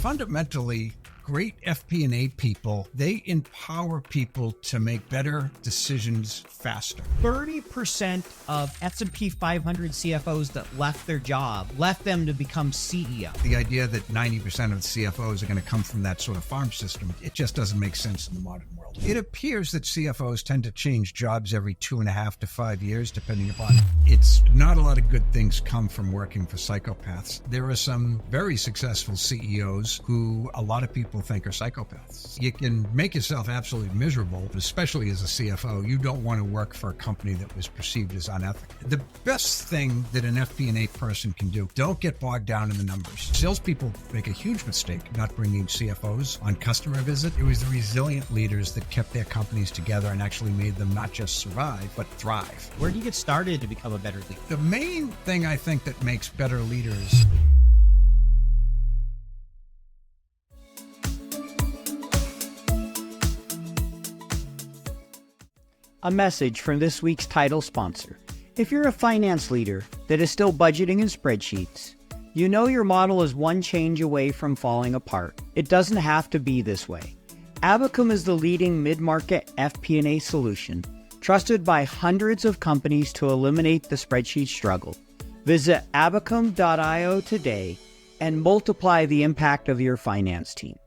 fundamentally, great FP&A people, they empower people to make better decisions faster. 30% of S&P 500 CFOs that left their job left them to become CEO. The idea that 90% of CFOs are going to come from that sort of farm system, it just doesn't make sense in the modern world. It appears that CFOs tend to change jobs every 2.5 to 5 years, depending upon it's not a lot of good things come from working for psychopaths. There are some very successful CEOs who a lot of people think are psychopaths. You can make yourself absolutely miserable, especially as a CFO. You don't want to work for a company that was perceived as unethical. The best thing that an FP&A person can do, don't get bogged down in the numbers. Salespeople make a huge mistake not bringing CFOs on customer visit. It was the resilient leaders that kept their companies together and actually made them not just survive, but thrive. Where do you get started to become a better leader? The main thing I think that makes better leaders A message from this week's title sponsor. If you're a finance leader that is still budgeting in spreadsheets, you know your model is one change away from falling apart. It doesn't have to be this way. Abacum is the leading mid-market FP&A solution, trusted by hundreds of companies to eliminate the spreadsheet struggle. Visit abacum.io today and multiply the impact of your finance team.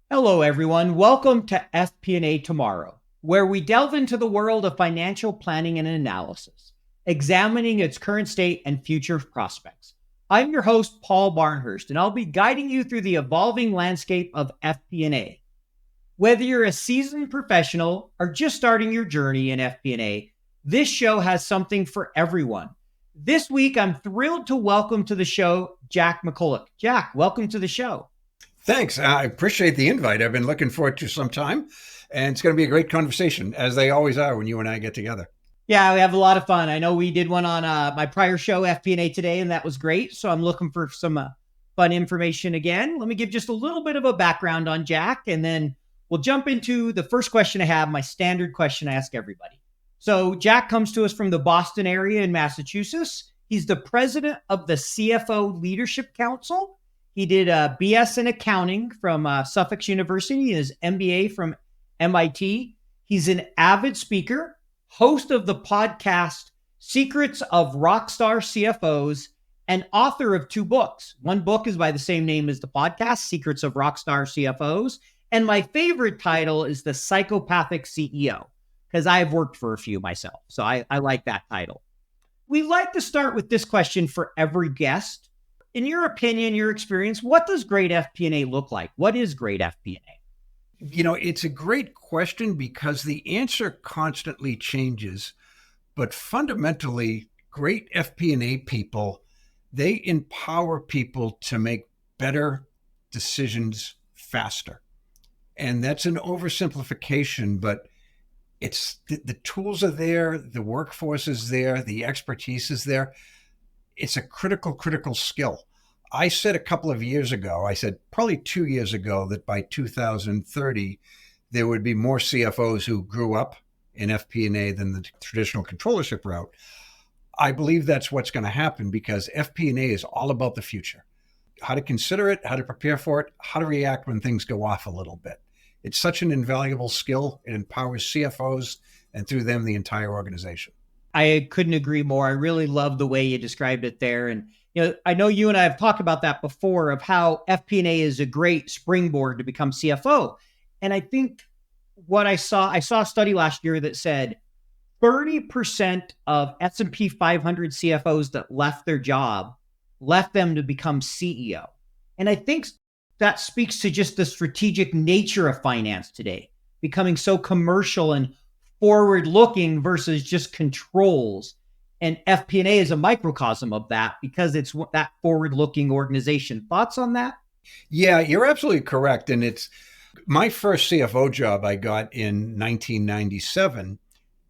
Hello, everyone. Welcome to FP&A Tomorrow, where we delve into the world of financial planning and analysis, examining its current state and future prospects. I'm your host, Paul Barnhurst, and I'll be guiding you through the evolving landscape of FP&A. Whether you're a seasoned professional or just starting your journey in FP&A, this show has something for everyone. This week, I'm thrilled to welcome to the show, Jack McCullough. Jack, welcome to the show. Thanks. I appreciate the invite. I've been looking forward to some time, and it's going to be a great conversation, as they always are when you and I get together. Yeah, we have a lot of fun. I know we did one on my prior show, FP&A Today, and that was great. So I'm looking for some fun information again. Let me give just a little bit of a background on Jack, and then we'll jump into the first question I have, my standard question I ask everybody. So Jack comes to us from the Boston area in Massachusetts. He's the president of the CFO Leadership Council. He did a BS in accounting from Suffolk University and his MBA from MIT. He's an avid speaker, host of the podcast Secrets of Rockstar CFOs, and author of 2 books. One book is by the same name as the podcast, Secrets of Rockstar CFOs. And my favorite title is the Psychopathic CEO, because I've worked for a few myself. So I like that title. We like to start with this question for every guest. In your opinion, your experience, what does great FP&A look like? What is great FP&A? You know, it's a great question because the answer constantly changes, but fundamentally, great FP&A people, they empower people to make better decisions faster. And that's an oversimplification, but it's the tools are there, the workforce is there, the expertise is there. It's a critical skill. I said a couple of years ago, I said probably 2 years ago, that by 2030, there would be more CFOs who grew up in FP&A than the traditional controllership route. I believe that's what's going to happen because FP&A is all about the future. How to consider it, how to prepare for it, how to react when things go off a little bit. It's such an invaluable skill. It empowers CFOs and through them, the entire organization. I couldn't agree more. I really love the way you described it there. And I know you and I have talked about that before of how FP&A is a great springboard to become CFO. And I think what I saw a study last year that said 30% of S&P 500 CFOs that left their job left them to become CEO. And I think that speaks to just the strategic nature of finance today, becoming so commercial and forward-looking versus just controls. And FP&A is a microcosm of that because it's that forward-looking organization. Thoughts on that? Yeah, you're absolutely correct. And it's my first CFO job I got in 1997,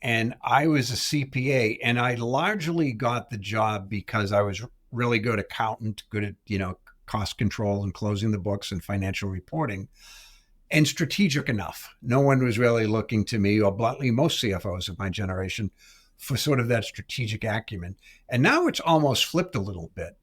and I was a CPA, and I largely got the job because I was really good accountant, good at, cost control and closing the books and financial reporting, and strategic enough. No one was really looking to me, or bluntly, most CFOs of my generation, for sort of that strategic acumen. And now it's almost flipped a little bit,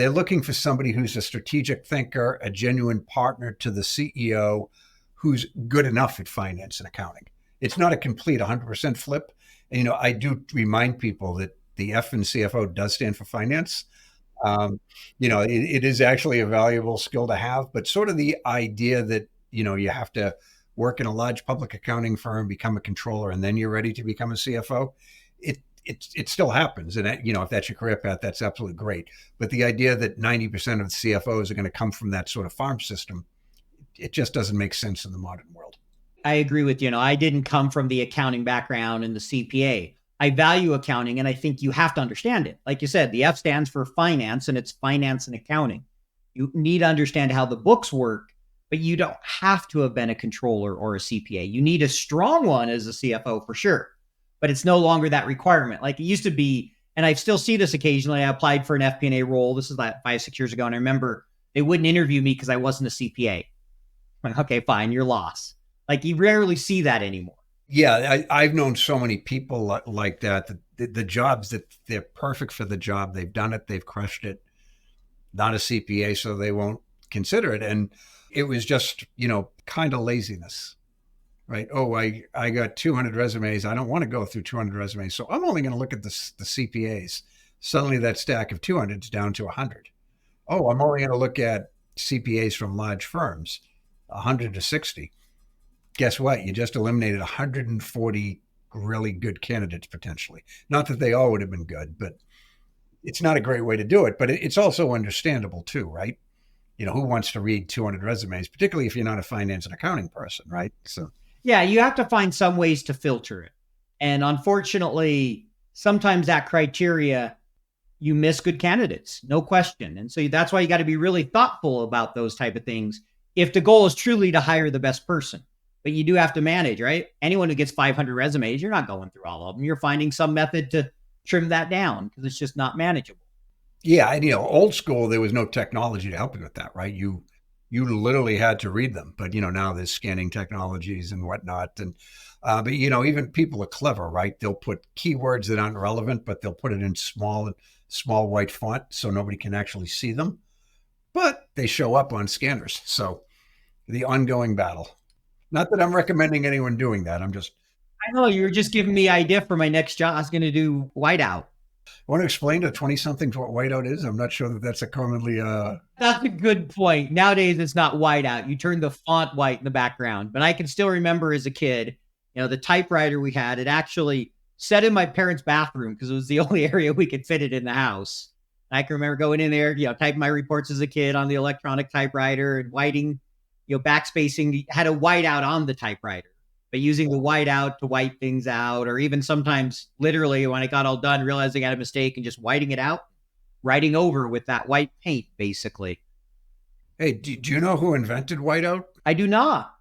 They're looking for somebody who's a strategic thinker, a genuine partner to the CEO, who's good enough at finance and accounting. It's not a complete 100% flip. And, I do remind people that the F in CFO does stand for finance. It is actually a valuable skill to have, but sort of the idea that, you have to work in a large public accounting firm, become a controller, and then you're ready to become a CFO. It still happens. And, if that's your career path, that's absolutely great. But the idea that 90% of the CFOs are going to come from that sort of farm system, it just doesn't make sense in the modern world. I agree with you. I didn't come from the accounting background and the CPA. I value accounting, and I think you have to understand it. Like you said, the F stands for finance, and it's finance and accounting. You need to understand how the books work, but you don't have to have been a controller or a CPA. You need a strong one as a CFO for sure, but it's no longer that requirement like it used to be. And I still see this occasionally. I applied for an FP&A role. This is like 5-6 years ago. And I remember they wouldn't interview me because I wasn't a CPA. I'm like, okay, fine, you're lost. Like you rarely see that anymore. Yeah, I've known so many people like that. The jobs that they're perfect for the job. They've done it. They've crushed it. Not a CPA, so they won't consider it. And it was just, kind of laziness, right? Oh, I got 200 resumes. I don't want to go through 200 resumes. So I'm only going to look at the CPAs. Suddenly that stack of 200 is down to 100. Oh, I'm only going to look at CPAs from large firms, 100 to 60. Guess what? You just eliminated 140 really good candidates potentially. Not that they all would have been good, but it's not a great way to do it. But it's also understandable too, right? Who wants to read 200 resumes, particularly if you're not a finance and accounting person, right? So, yeah, you have to find some ways to filter it. And unfortunately, sometimes that criteria, you miss good candidates, no question. And so that's why you got to be really thoughtful about those type of things. If the goal is truly to hire the best person, but you do have to manage, right? Anyone who gets 500 resumes, you're not going through all of them. You're finding some method to trim that down because it's just not manageable. Yeah, and old school, there was no technology to help you with that, right? You literally had to read them, but now there's scanning technologies and whatnot, and but even people are clever, right? They'll put keywords that aren't relevant, but they'll put it in small white font so nobody can actually see them, but they show up on scanners. So the ongoing battle. Not that I'm recommending anyone doing that. I know you're just giving me idea for my next job. I was going to do whiteout. I want to explain to 20-somethings what whiteout is. I'm not sure that that's a commonly... That's a good point. Nowadays, it's not whiteout. You turn the font white in the background. But I can still remember as a kid, the typewriter we had, it actually sat in my parents' bathroom because it was the only area we could fit it in the house. I can remember going in there, typing my reports as a kid on the electronic typewriter and whiting, backspacing, had a whiteout on the typewriter. But using the whiteout to white things out, or even sometimes literally when I got all done, realizing I had a mistake and just whiting it out, writing over with that white paint, basically. Hey, do you know who invented whiteout? I do not.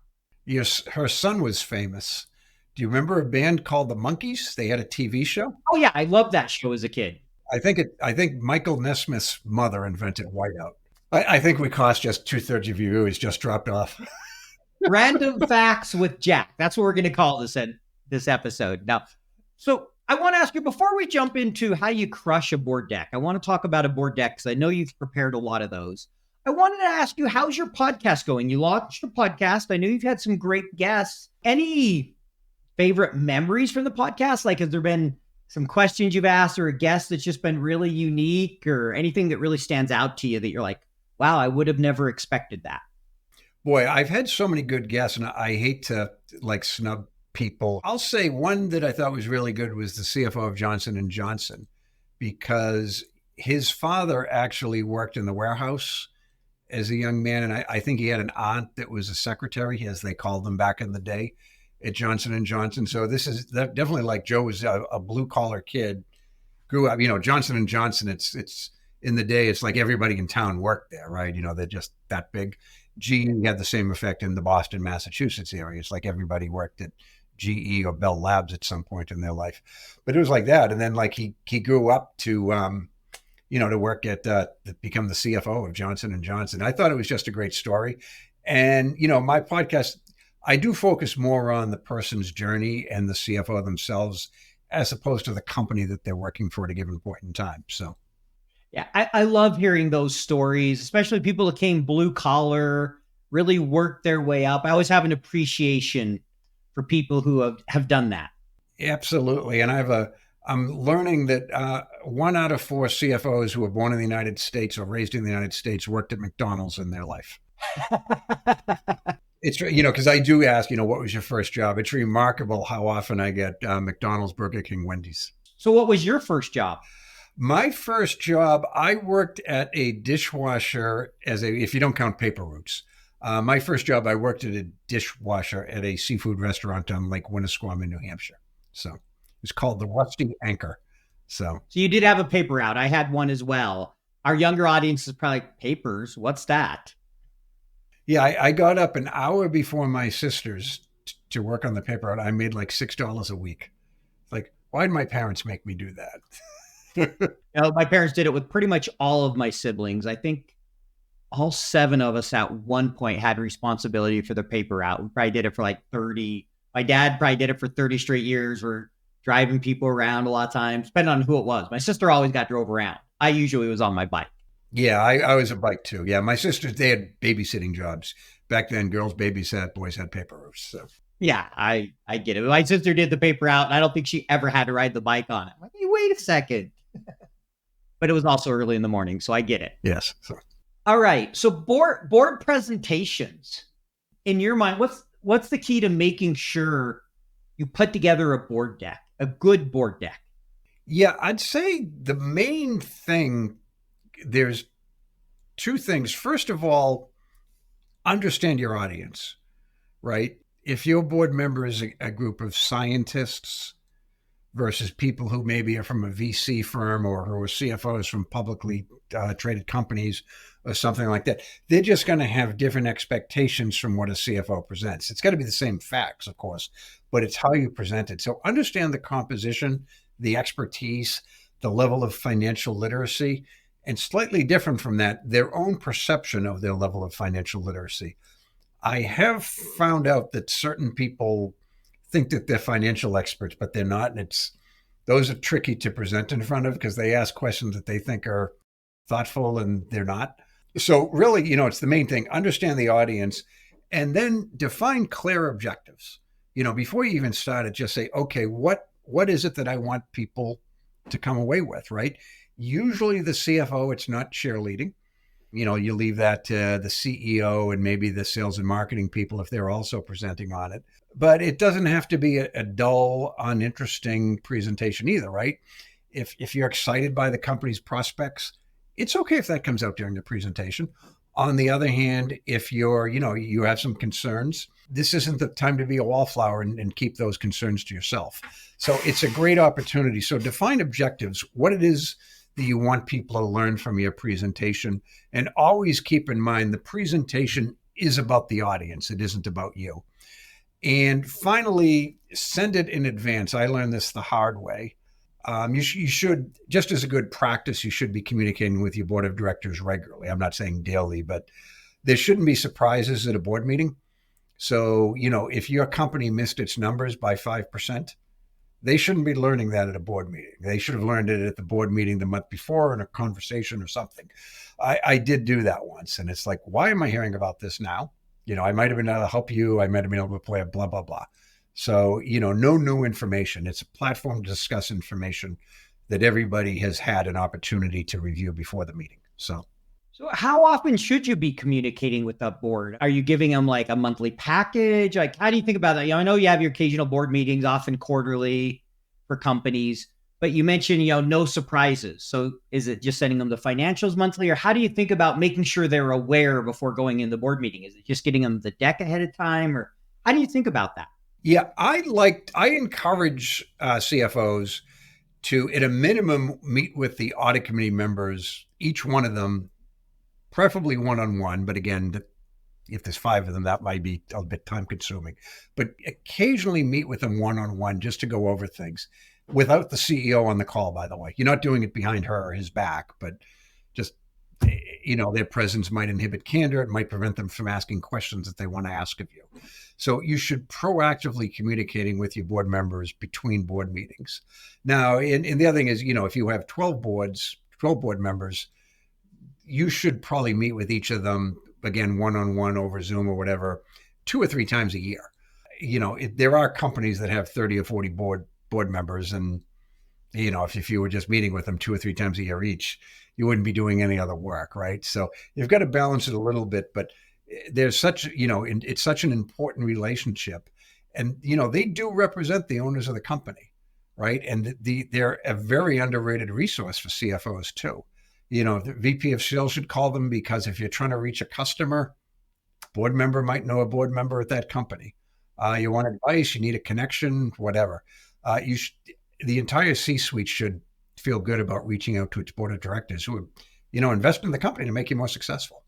Her son was famous. Do you remember a band called the Monkees? They had a TV show. Oh yeah, I loved that show as a kid. I think Michael Nesmith's mother invented whiteout. I think we cost just 2/3 of your viewers just dropped off. Random facts with Jack. That's what we're going to call this episode. Now, so I want to ask you, before we jump into how you crush a board deck, I want to talk about a board deck because I know you've prepared a lot of those. I wanted to ask you, how's your podcast going? You launched a podcast. I know you've had some great guests. Any favorite memories from the podcast? Like, has there been some questions you've asked or a guest that's just been really unique, or anything that really stands out to you that you're like, wow, I would have never expected that? Boy, I've had so many good guests, and I hate to snub people. I'll say one that I thought was really good was the CFO of Johnson & Johnson, because his father actually worked in the warehouse as a young man. And I think he had an aunt that was a secretary, as they called them back in the day, at Johnson & Johnson. So this is definitely, like Joe was a blue collar kid, grew up, Johnson & Johnson. It's in the day, it's like everybody in town worked there, right? They're just that big. GE had the same effect in the Boston, Massachusetts area. It's like everybody worked at GE or Bell Labs at some point in their life. But it was like that. And then he grew up to, to work at, become the CFO of Johnson & Johnson. I thought it was just a great story. And, my podcast, I do focus more on the person's journey and the CFO themselves, as opposed to the company that they're working for at a given point in time. So. Yeah, I love hearing those stories, especially people that came blue collar, really worked their way up. I always have an appreciation for people who have done that. Absolutely. And I'm learning that 1 out of 4 CFOs who were born in the United States or raised in the United States worked at McDonald's in their life. It's, because I do ask, what was your first job? It's remarkable how often I get McDonald's, Burger King, Wendy's. So what was your first job? My first job, I worked at a dishwasher if you don't count paper routes. My first job, I worked at a dishwasher at a seafood restaurant on Lake Winnisquam in New Hampshire. So it was called the Rusty Anchor. So you did have a paper route. I had one as well. Our younger audience is probably like, papers, what's that? Yeah, I got up an hour before my sisters to work on the paper route. I made like $6 a week. Like, why did my parents make me do that? My parents did it with pretty much all of my siblings. I think all 7 of us at one point had responsibility for the paper route. We probably did it for like 30. My dad probably did it for 30 straight years. We're driving people around a lot of times, depending on who it was. My sister always got drove around. I usually was on my bike. Yeah, I was a bike too. Yeah, my sisters, they had babysitting jobs. Back then, girls babysat, boys had paper routes. So. Yeah, I get it. My sister did the paper route, and I don't think she ever had to ride the bike on it. I'm like, hey, wait a second. But it was also early in the morning, so I get it. Yes. So. All right. So board presentations. In your mind, what's the key to making sure you put together a board deck, a good board deck? Yeah, I'd say the main thing, there's 2 things. First of all, understand your audience, right? If your board member is a group of scientists versus people who maybe are from a VC firm or who are CFOs from publicly traded companies or something like that, they're just going to have different expectations from what a CFO presents. It's got to be the same facts, of course, but it's how you present it. So understand the composition, the expertise, the level of financial literacy, and slightly different from that, their own perception of their level of financial literacy. I have found out that certain people think that they're financial experts, but they're not. And those are tricky to present in front of because they ask questions that they think are thoughtful and they're not. So really, it's the main thing. Understand the audience and then define clear objectives. Before you even start it, just say, okay, what is it that I want people to come away with, right? Usually the CFO, it's not cheerleading. You leave that to the CEO and maybe the sales and marketing people if they're also presenting on it. But it doesn't have to be a dull, uninteresting presentation either, right? If you're excited by the company's prospects, it's okay if that comes out during the presentation. On the other hand, if you have some concerns, this isn't the time to be a wallflower and keep those concerns to yourself. So it's a great opportunity. So define objectives, what it is that you want people to learn from your presentation, and always keep in mind the presentation is about the audience. It isn't about you. And finally, send it in advance. I learned this the hard way. You should, just as a good practice, you should be communicating with your board of directors regularly. I'm not saying daily, but there shouldn't be surprises at a board meeting. So, if your company missed its numbers by 5%, they shouldn't be learning that at a board meeting. They should have learned it at the board meeting the month before in a conversation or something. I did do that once. And it's like, why am I hearing about this now? I might have been able to help you. I might have been able to play a blah, blah, blah. So, no new information. It's a platform to discuss information that everybody has had an opportunity to review before the meeting. So how often should you be communicating with the board? Are you giving them like a monthly package? Like, how do you think about that? I know you have your occasional board meetings, often quarterly for companies, but you mentioned, no surprises. So is it just sending them the financials monthly, or how do you think about making sure they're aware before going in the board meeting? Is it just getting them the deck ahead of time, or how do you think about that? Yeah, I encourage CFOs to, at a minimum, meet with the audit committee members, each one of them, preferably one-on-one. But again, if there's 5 of them, that might be a bit time consuming. But occasionally meet with them one-on-one just to go over things without the CEO on the call, by the way. You're not doing it behind her or his back, but just, their presence might inhibit candor. It might prevent them from asking questions that they want to ask of you. So you should proactively communicating with your board members between board meetings. Now, and the other thing is, if you have 12 12 board members, you should probably meet with each of them, again, one-on-one over Zoom or whatever, 2 or 3 times a year. There are companies that have 30 or 40 board members, and if you were just meeting with them 2 or 3 times a year each, you wouldn't be doing any other work, right? So you've got to balance it a little bit, but there's such, it's such an important relationship, and they do represent the owners of the company, right? And they're a very underrated resource for CFOs too. The VP of sales should call them, because if you're trying to reach a customer, board member might know a board member at that company. You want advice, you need a connection, whatever. The entire C-suite should feel good about reaching out to its board of directors who invest in the company to make you more successful.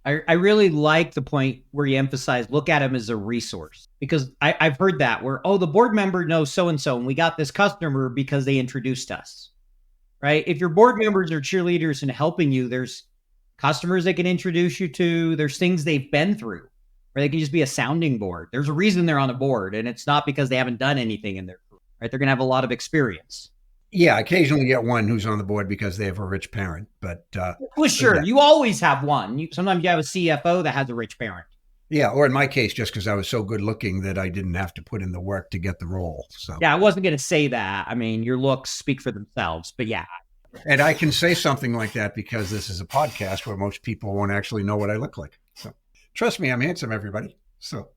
I really like the point where you emphasize, look at them as a resource, because I've heard that where, the board member knows so-and-so, and we got this customer because they introduced us, right? If your board members are cheerleaders and helping you, there's customers they can introduce you to, there's things they've been through, or they can just be a sounding board. There's a reason they're on a board, and it's not because they haven't done anything in their career, right? They're going to have a lot of experience. Yeah, occasionally get one who's on the board because they have a rich parent, but well, sure, you always have one. Sometimes you have a CFO that has a rich parent. Yeah, or in my case, just because I was so good looking that I didn't have to put in the work to get the role. So yeah, I wasn't going to say that. I mean, your looks speak for themselves, but yeah. And I can say something like that because this is a podcast where most people won't actually know what I look like. So trust me, I'm handsome, everybody. So.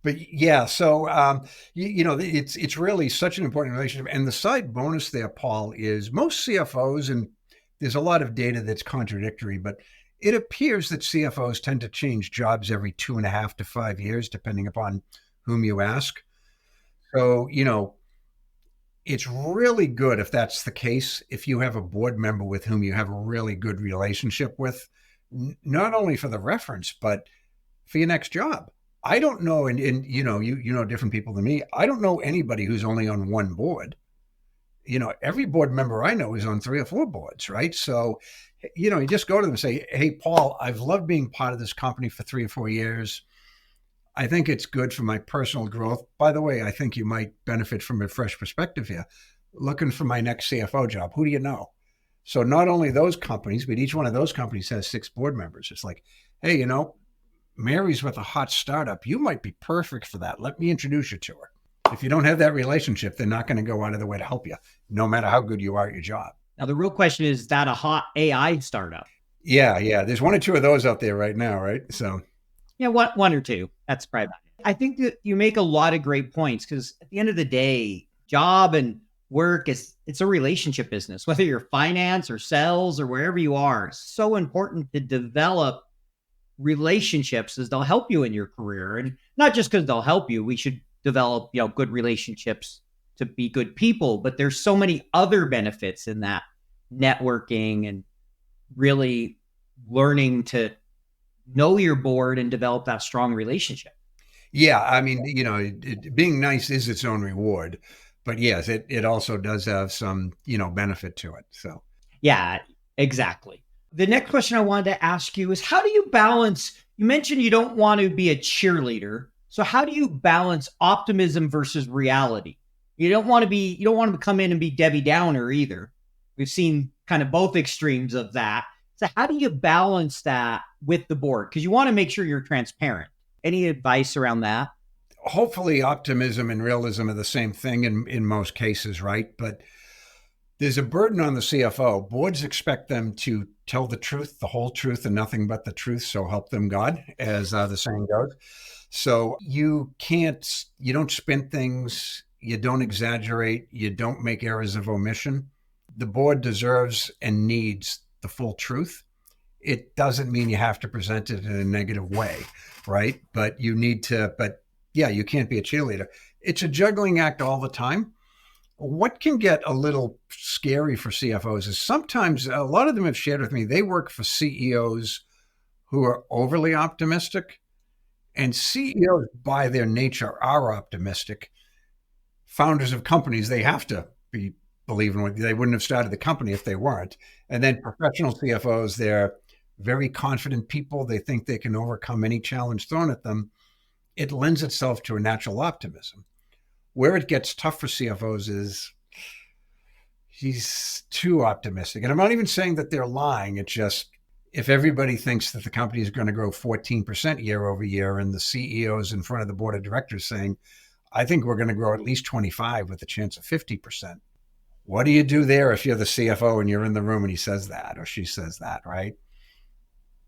But yeah, so it's really such an important relationship. And the side bonus there, Paul, is most CFOs, and there's a lot of data that's contradictory, but it appears that CFOs tend to change jobs every 2.5 to 5 years, depending upon whom you ask. So, it's really good if that's the case, if you have a board member with whom you have a really good relationship with, not only for the reference, but for your next job. I don't know, and you know different people than me. I don't know anybody who's only on one board. Every board member I know is on 3 or 4 boards, right? So, you just go to them and say, hey, Paul, I've loved being part of this company for 3 or 4 years. I think it's good for my personal growth. By the way, I think you might benefit from a fresh perspective here. Looking for my next CFO job. Who do you know? So not only those companies, but each one of those companies has 6 board members. It's like, hey, Mary's with a hot startup. You might be perfect for that. Let me introduce you to her. If you don't have that relationship, they're not going to go out of their way to help you, no matter how good you are at your job. Now, the real question is that a hot AI startup? Yeah. There's 1 or 2 of those out there right now, right? So, yeah, one or two. That's probably. I think that you make a lot of great points, because at the end of the day, job and work it's a relationship business. Whether you're finance or sales or wherever you are, it's so important to develop relationships, as they'll help you in your career. And not just because they'll help you, we should develop good relationships to be good people, but there's so many other benefits in that, networking and really learning to know your board and develop that strong relationship. Yeah, I mean, being nice is its own reward, but yes, it also does have some benefit to it. So yeah, exactly. The next question I wanted to ask you is, how do you balance, you mentioned you don't want to be a cheerleader. So how do you balance optimism versus reality? You don't want to come in and be Debbie Downer either. We've seen kind of both extremes of that. So how do you balance that with the board? Because you want to make sure you're transparent. Any advice around that? Hopefully optimism and realism are the same thing in most cases, right? But there's a burden on the CFO. Boards expect them to tell the truth, the whole truth, and nothing but the truth. So help them God, as the saying goes. So you don't spin things, you don't exaggerate, you don't make errors of omission. The board deserves and needs the full truth. It doesn't mean you have to present it in a negative way, right? But you can't be a cheerleader. It's a juggling act all the time. What can get a little scary for CFOs is sometimes, a lot of them have shared with me, they work for CEOs who are overly optimistic, and CEOs by their nature are optimistic. Founders of companies, they have to be believing what they wouldn't have started the company if they weren't. And then professional CFOs, they're very confident people. They think they can overcome any challenge thrown at them. It lends itself to a natural optimism. Where it gets tough for CFOs is, he's too optimistic. And I'm not even saying that they're lying. It's just, if everybody thinks that the company is going to grow 14% year over year, and the CEO's in front of the board of directors saying, I think we're going to grow at least 25 with a chance of 50%. What do you do there if you're the CFO and you're in the room and he says that or she says that, right?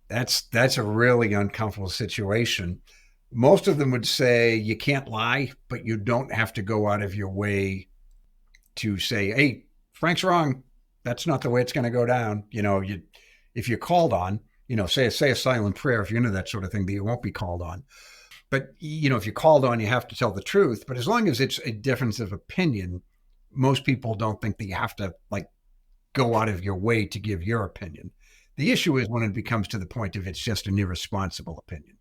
That's a really uncomfortable situation. Most of them would say you can't lie, but you don't have to go out of your way to say, hey, Frank's wrong. That's not the way it's going to go down. If you're called on, say a silent prayer if you're into that sort of thing, that you won't be called on. But, if you're called on, you have to tell the truth. But as long as it's a difference of opinion, most people don't think that you have to go out of your way to give your opinion. The issue is when it becomes to the point of it's just an irresponsible opinion.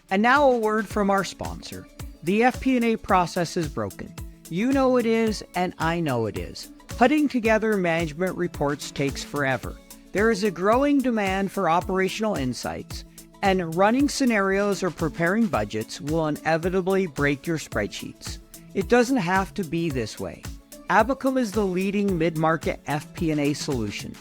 And now a word from our sponsor. The FP&A process is broken. You know it is, and I know it is. Putting together management reports takes forever. There is a growing demand for operational insights, and running scenarios or preparing budgets will inevitably break your spreadsheets. It doesn't have to be this way. Abacum is the leading mid-market FP&A solution,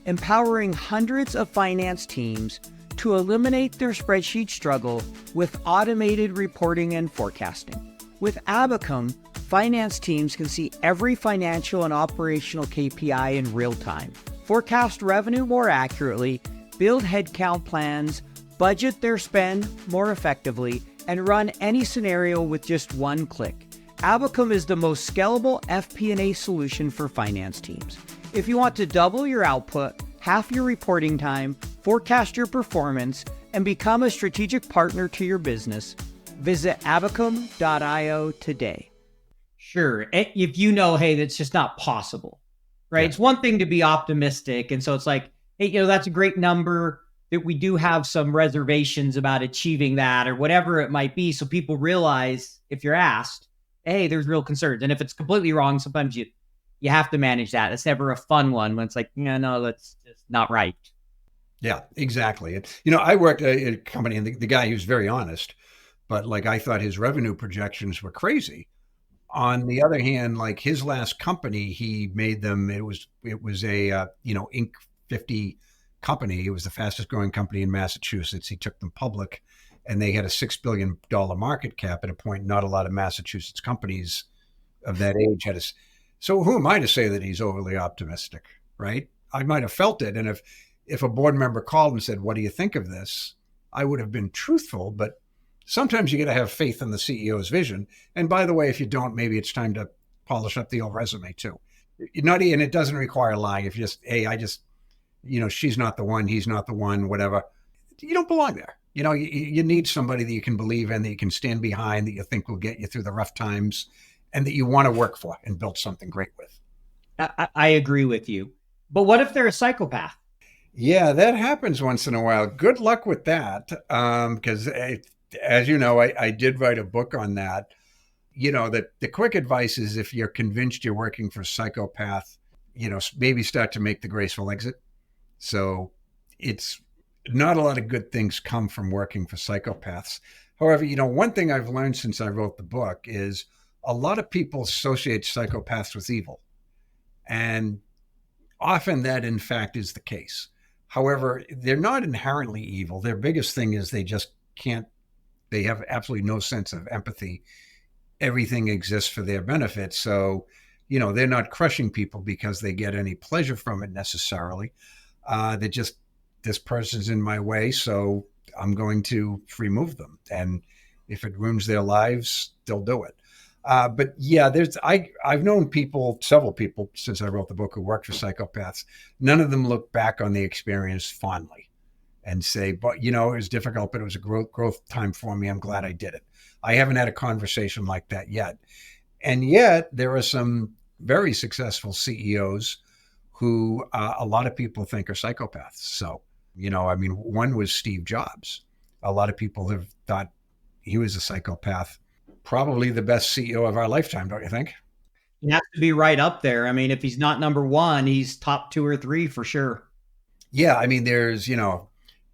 empowering hundreds of finance teams to eliminate their spreadsheet struggle with automated reporting and forecasting. With Abacum, finance teams can see every financial and operational KPI in real time, forecast revenue more accurately, build headcount plans, budget their spend more effectively, and run any scenario with just one click. Abacum is the most scalable FP&A solution for finance teams. If you want to double your output, half your reporting time, forecast your performance, and become a strategic partner to your business, visit abacum.io today. Sure. If hey, that's just not possible, right? Yeah. It's one thing to be optimistic. And so it's like, hey, that's a great number, that we do have some reservations about achieving that or whatever it might be. So people realize, if you're asked, hey, there's real concerns. And if it's completely wrong, sometimes you have to manage that. It's never a fun one when it's like, no, that's just not right. Yeah, exactly. I worked at a company, and the guy, he was very honest, but I thought his revenue projections were crazy. On the other hand, his last company, he made them, it was a, Inc. 50 company. It was the fastest growing company in Massachusetts. He took them public, and they had a $6 billion market cap at a point not a lot of Massachusetts companies of that age had a. So who am I to say that he's overly optimistic, right? I might have felt it. And if a board member called and said, what do you think of this? I would have been truthful, but sometimes you got to have faith in the CEO's vision. And by the way, if you don't, maybe it's time to polish up the old resume too. And it doesn't require lying. If you just, hey, she's not the one, he's not the one, whatever. You don't belong there. You need somebody that you can believe in, that you can stand behind, that you think will get you through the rough times, and that you want to work for and build something great with. I agree with you. But what if they're a psychopath? Yeah, that happens once in a while. Good luck with that. Because as you know, I did write a book on that. The quick advice is, if you're convinced you're working for a psychopath, maybe start to make the graceful exit. So it's not a lot of good things come from working for psychopaths. However, one thing I've learned since I wrote the book is a lot of people associate psychopaths with evil. And often that, in fact, is the case. However, they're not inherently evil. Their biggest thing is they just can't, they have absolutely no sense of empathy. Everything exists for their benefit. So, they're not crushing people because they get any pleasure from it necessarily. They're just, this person's in my way, so I'm going to remove them. And if it ruins their lives, they'll do it. But yeah, I've known several people since I wrote the book, who worked for psychopaths. None of them look back on the experience fondly and say, but it was difficult, but it was a growth time for me. I'm glad I did it. I haven't had a conversation like that yet. And yet there are some very successful CEOs who a lot of people think are psychopaths. So, one was Steve Jobs. A lot of people have thought he was a psychopath. Probably the best CEO of our lifetime, don't you think? He has to be right up there. If he's not number one, he's top 2 or 3 for sure. Yeah. There's,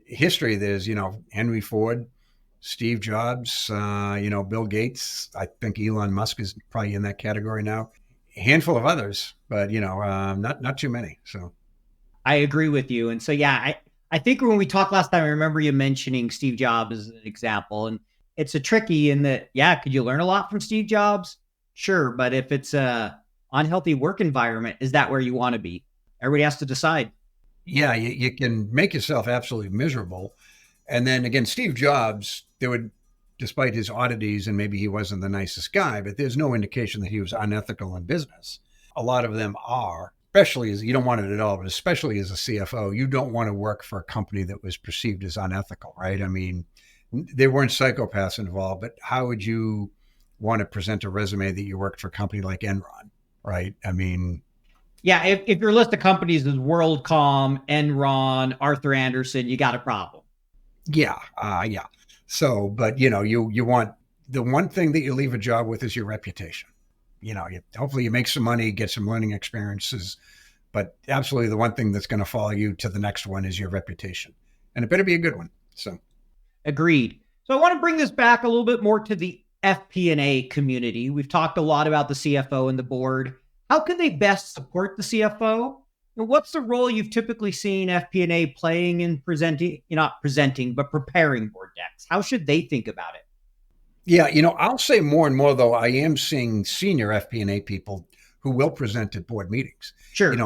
history. There's, Henry Ford, Steve Jobs, Bill Gates. I think Elon Musk is probably in that category now. A handful of others, but not too many. So I agree with you. And so, yeah, I think when we talked last time, I remember you mentioning Steve Jobs as an example. And it's a tricky in that, yeah, could you learn a lot from Steve Jobs? Sure. But if it's a unhealthy work environment, is that where you want to be? Everybody has to decide. Yeah, you can make yourself absolutely miserable. And then again, Steve Jobs, despite his oddities, and maybe he wasn't the nicest guy, but there's no indication that he was unethical in business. A lot of them are, especially as you don't want it at all, but especially as a CFO, you don't want to work for a company that was perceived as unethical, right? I mean, there weren't psychopaths involved, but how would you want to present a resume that you worked for a company like Enron, right? I mean, yeah, if your list of companies is WorldCom, Enron, Arthur Andersen, you got a problem. Yeah. So, but you want the one thing that you leave a job with is your reputation. Hopefully you make some money, get some learning experiences, but absolutely the one thing that's going to follow you to the next one is your reputation, and it better be a good one. So, agreed. So I want to bring this back a little bit more to the FP&A community. We've talked a lot about the CFO and the board. How can they best support the CFO? And what's the role you've typically seen FP&A playing in preparing board decks? How should they think about it? Yeah, I'll say more and more, though, I am seeing senior FP&A people who will present at board meetings. Sure.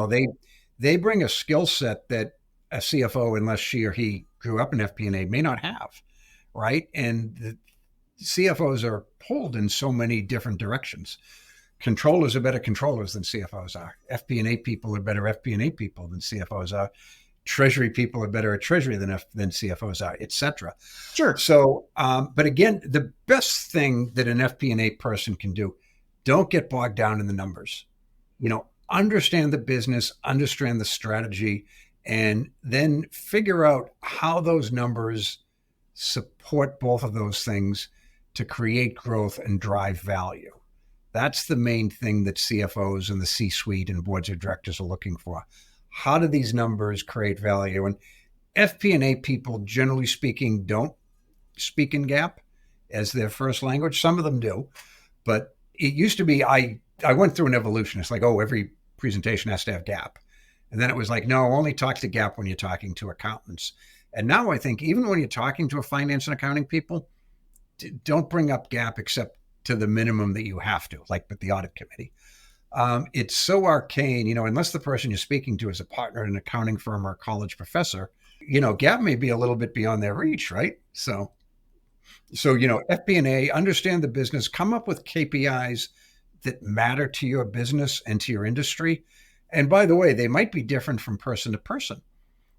They bring a skill set that a CFO, unless she or he grew up in FP&A, may not have, right? And the CFOs are pulled in so many different directions. Controllers are better controllers than CFOs are. FP&A people are better FP&A people than CFOs are. Treasury people are better at treasury than CFOs are, et cetera. Sure. So, but again, the best thing that an FP&A person can do, don't get bogged down in the numbers. Understand the business, understand the strategy, and then figure out how those numbers support both of those things to create growth and drive value. That's the main thing that CFOs and the C-suite and boards of directors are looking for. How do these numbers create value? And FP&A people, generally speaking, don't speak in GAAP as their first language. Some of them do, but it used to be, I went through an evolution. It's like, every presentation has to have GAAP. And then it was like, no, only talk to GAAP when you're talking to accountants. And now I think even when you're talking to a finance and accounting people, don't bring up GAAP except to the minimum that you have to, like with the audit committee. It's so arcane, unless the person you're speaking to is a partner in an accounting firm or a college professor, GAAP may be a little bit beyond their reach, right? So FP&A, understand the business, come up with KPIs that matter to your business and to your industry. And by the way, they might be different from person to person.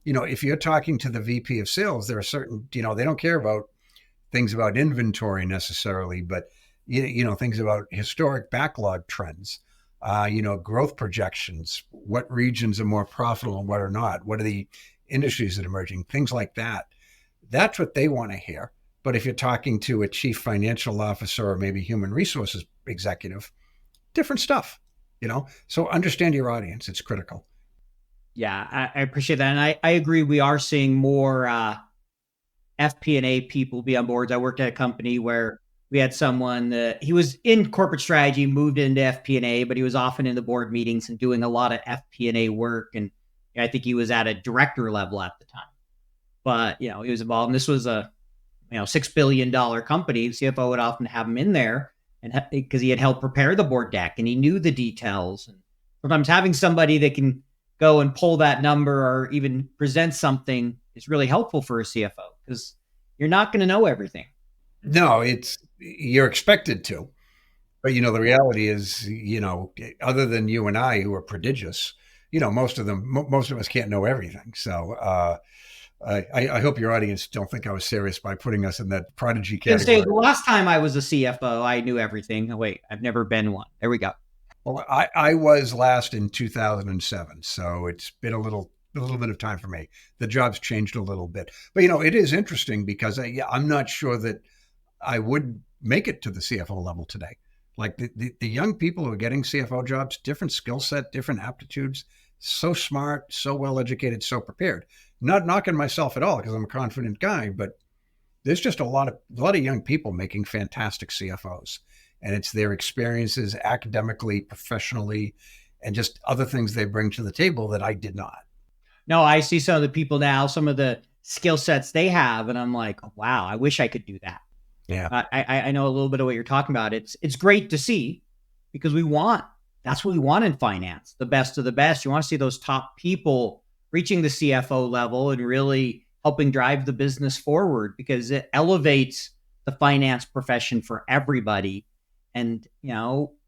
If you're talking to the VP of sales, there are certain, they don't care about things about inventory necessarily, but things about historic backlog trends, growth projections, what regions are more profitable and what are not, what are the industries that are emerging, things like that. That's what they want to hear. But if you're talking to a chief financial officer or maybe human resources executive, different stuff, so understand your audience. It's critical. Yeah, I appreciate that. And I agree. We are seeing more FP&A people be on boards. I worked at a company where we had someone that he was in corporate strategy, moved into FP&A, but he was often in the board meetings and doing a lot of FP&A work. And I think he was at a director level at the time. But, he was involved. And this was a, $6 billion company. CFO would often have him in there and because he had helped prepare the board deck and he knew the details. And sometimes having somebody that can go and pull that number or even present something is really helpful for a CFO because you're not going to know everything. No, you're expected to, but the reality is, other than you and I who are prodigious, most of us can't know everything. So, I hope your audience don't think I was serious by putting us in that prodigy category. The last time I was a CFO, I knew everything. Oh, wait, I've never been one. There we go. Well, I was last in 2007, so it's been a little bit of time for me. The job's changed a little bit, but it is interesting because I'm not sure that I would make it to the CFO level today. Like the young people who are getting CFO jobs, different skill set, different aptitudes, so smart, so well educated, so prepared. Not knocking myself at all because I'm a confident guy, but there's just a lot of young people making fantastic CFOs, and it's their experiences academically, professionally, and just other things they bring to the table that I did not. No, I see some of the people now, some of the skill sets they have, and I'm like, wow, I wish I could do that. Yeah. I know a little bit of what you're talking about. It's great to see, because that's what we want in finance, the best of the best. You want to see those top people reaching the CFO level and really helping drive the business forward, because it elevates the finance profession for everybody. And,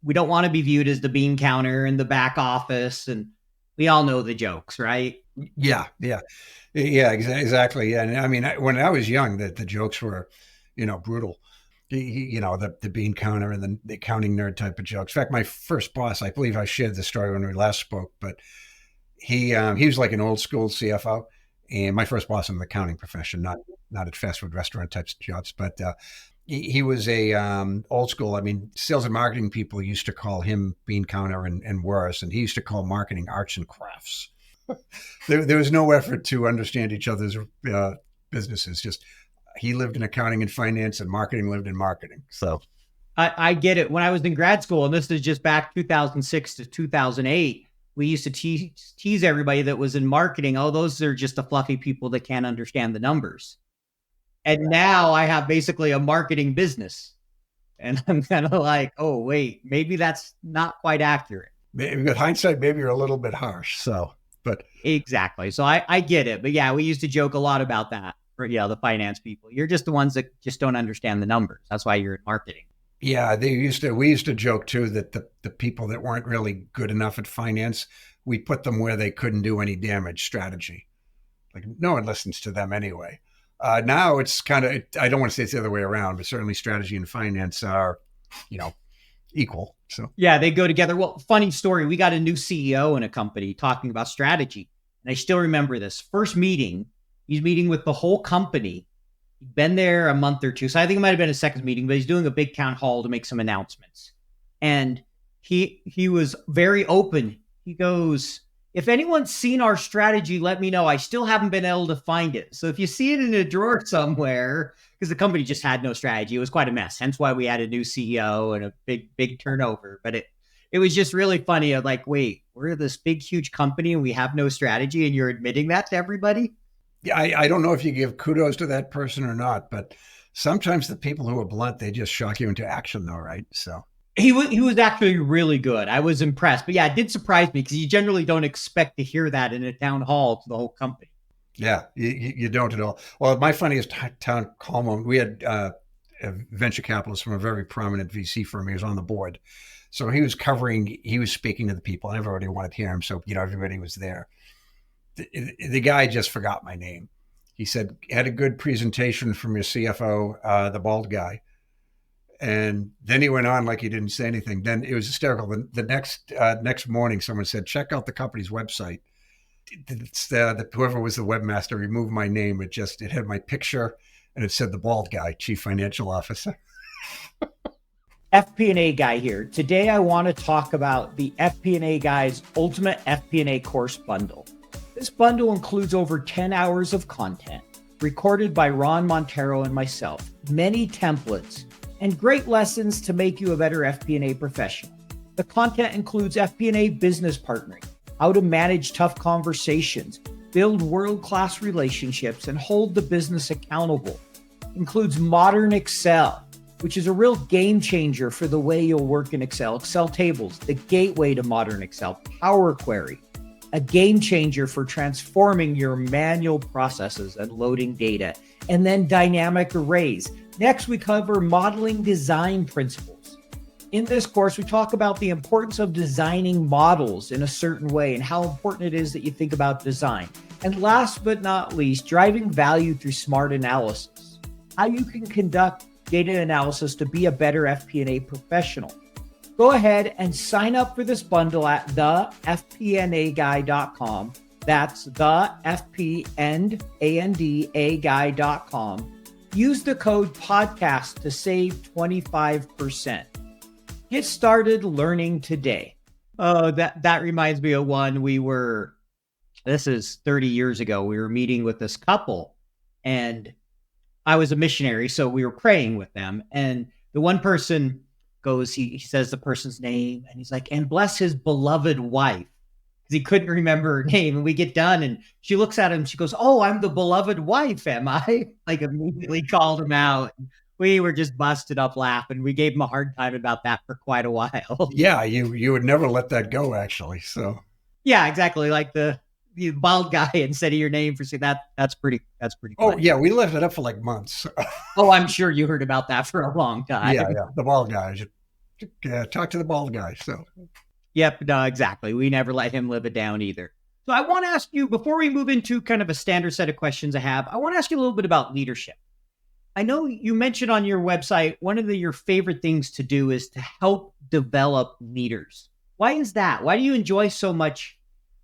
we don't want to be viewed as the bean counter in the back office. And we all know the jokes, right? Yeah. Exactly. And I mean, when I was young, the jokes were, brutal. The bean counter and the accounting nerd type of jokes. In fact, my first boss, I believe I shared the story when we last spoke, but he was like an old school CFO, and my first boss in the accounting profession, not at fast food restaurant types of jobs, but he was a old school. I mean, sales and marketing people used to call him bean counter and worse, and he used to call marketing arts and crafts. There was no effort to understand each other's businesses. Just he lived in accounting and finance, and marketing lived in marketing. So I get it. When I was in grad school, and this is just back 2006 to 2008, we used to tease everybody that was in marketing. Oh, those are just the fluffy people that can't understand the numbers. And now I have basically a marketing business. And I'm kind of like, oh, wait, maybe that's not quite accurate. Maybe with hindsight, maybe you're a little bit harsh. So, but exactly. So I get it. But yeah, we used to joke a lot about that for the finance people. You're just the ones that just don't understand the numbers. That's why you're in marketing. Yeah, we used to joke too that the people that weren't really good enough at finance, we put them where they couldn't do any damage. Strategy. Like no one listens to them anyway. Now it's kind of, I don't want to say it's the other way around, but certainly strategy and finance are, equal. So yeah, they go together. Well, funny story. We got a new CEO in a company talking about strategy. And I still remember this first meeting. He's meeting with the whole company. He'd been there a month or two. So I think it might've been a second meeting, but he's doing a big town hall to make some announcements. And he was very open. He goes, if anyone's seen our strategy, let me know. I still haven't been able to find it. So if you see it in a drawer somewhere, because the company just had no strategy, it was quite a mess. Hence why we had a new CEO and a big turnover. But it was just really funny. I'm like, wait, we're this big, huge company and we have no strategy, and you're admitting that to everybody? Yeah, I don't know if you give kudos to that person or not, but sometimes the people who are blunt, they just shock you into action though, right? So he was actually really good. I was impressed. But yeah, it did surprise me, because you generally don't expect to hear that in a town hall to the whole company. Yeah, you don't at all. Well, my funniest town hall moment, we had a venture capitalist from a very prominent VC firm. He was on the board. So he was speaking to the people, and everybody wanted to hear him. So, everybody was there. The guy just forgot my name. He said, had a good presentation from your CFO, the bald guy. And then he went on like he didn't say anything. Then it was hysterical. The next morning, someone said, check out the company's website. Whoever was the webmaster removed my name. It had my picture, and it said the bald guy, chief financial officer. FP&A guy here. Today, I want to talk about the FP&A guy's ultimate FP&A course bundle. This bundle includes over 10 hours of content recorded by Ron Montero and myself, many templates, and great lessons to make you a better FP&A professional. The content includes FP&A business partnering, how to manage tough conversations, build world-class relationships, and hold the business accountable. It includes modern Excel, which is a real game changer for the way you'll work in Excel. Excel tables, the gateway to modern Excel. Power Query, a game changer for transforming your manual processes and loading data. And then dynamic arrays. Next, we cover modeling design principles. In this course, we talk about the importance of designing models in a certain way and how important it is that you think about design. And last but not least, driving value through smart analysis. How you can conduct data analysis to be a better FP&A professional. Go ahead and sign up for this bundle at thefpnaguy.com. That's thefpnaguy.com. Use the code podcast to save 25%. Get started learning today. Oh, that reminds me of one. This is 30 years ago. We were meeting with this couple, and I was a missionary, so we were praying with them. And the one person goes, he says the person's name, and he's like, and bless his beloved wife. Because he couldn't remember her name. And we get done, and she looks at him, she goes, oh, I'm the beloved wife, am I? Like immediately called him out. We were just busted up laughing. We gave him a hard time about that for quite a while. Yeah, you would never let that go, actually. So yeah, exactly. Like the bald guy instead of your name for saying that. That's pretty oh funny. yeah, we left it up for like months. Oh, I'm sure you heard about that for a long time. Yeah, the bald guy. Talk to the bald guy. So Yep, no, exactly. We never let him live it down either. So I want to ask you, before we move into kind of a standard set of questions I have, I want to ask you a little bit about leadership. I know you mentioned on your website, one of your favorite things to do is to help develop leaders. Why is that? Why do you enjoy so much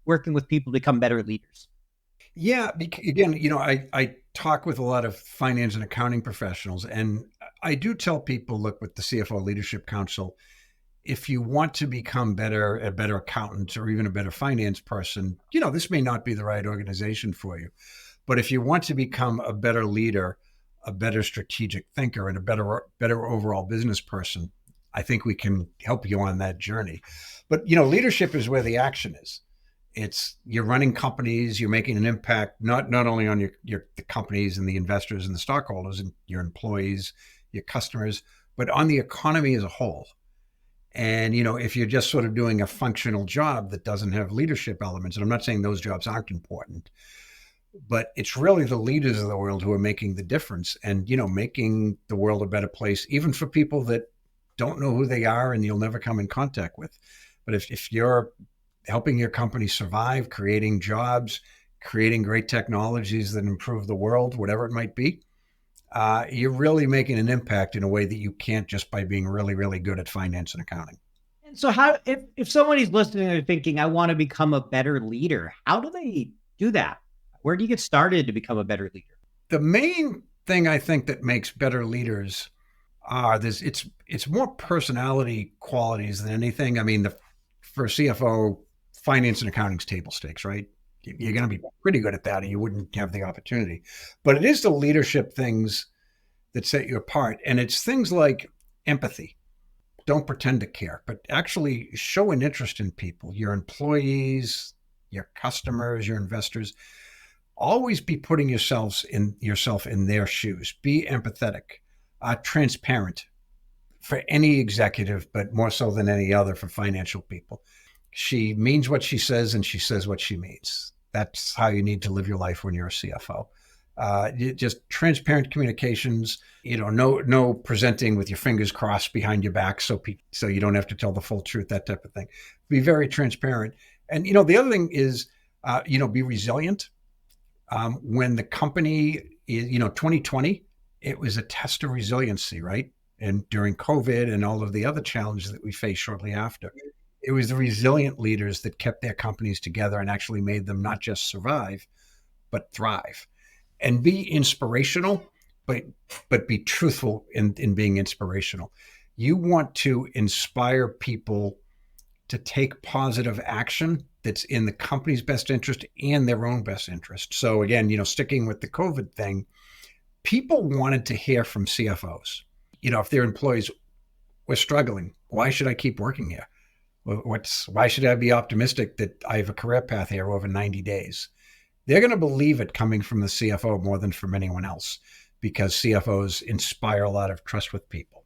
working with people to become better leaders? yeah, again, I talk with a lot of finance and accounting professionals, and I do tell people, look, with the CFO Leadership Council, if you want to become a better accountant or even a better finance person, this may not be the right organization for you. But if you want to become a better leader, a better strategic thinker, and a better overall business person, I think we can help you on that journey. But, leadership is where the action is. You're running companies, you're making an impact, not only on the companies and the investors and the stockholders and your employees, your customers, but on the economy as a whole. And, if you're just sort of doing a functional job that doesn't have leadership elements, and I'm not saying those jobs aren't important, but it's really the leaders of the world who are making the difference and, making the world a better place, even for people that don't know who they are and you'll never come in contact with. But if you're helping your company survive, creating jobs, creating great technologies that improve the world, whatever it might be, you're really making an impact in a way that you can't just by being really, really good at finance and accounting. And so if somebody's listening and thinking, I want to become a better leader, how do they do that? Where do you get started to become a better leader? The main thing I think that makes better leaders it's more personality qualities than anything. I mean, for a CFO, finance and accounting's table stakes, right? You're going to be pretty good at that, or you wouldn't have the opportunity. But it is the leadership things that set you apart. And it's things like empathy. Don't pretend to care, but actually show an interest in people, your employees, your customers, your investors. Always be putting yourself in their shoes. Be empathetic, transparent for any executive, but more so than any other for financial people. She means what she says, and she says what she means. That's how you need to live your life when you're a CFO. Just transparent communications. No presenting with your fingers crossed behind your back, so you don't have to tell the full truth. That type of thing. Be very transparent. And the other thing is, be resilient. When the company is, 2020, it was a test of resiliency, right? And during COVID and all of the other challenges that we faced shortly after, it was the resilient leaders that kept their companies together and actually made them not just survive, but thrive. And be inspirational, but be truthful in being inspirational. You want to inspire people to take positive action that's in the company's best interest and their own best interest. So again, sticking with the COVID thing, people wanted to hear from CFOs. If their employees were struggling, why should I keep working here? Why should I be optimistic that I have a career path here over 90 days? They're going to believe it coming from the CFO more than from anyone else, because CFOs inspire a lot of trust with people.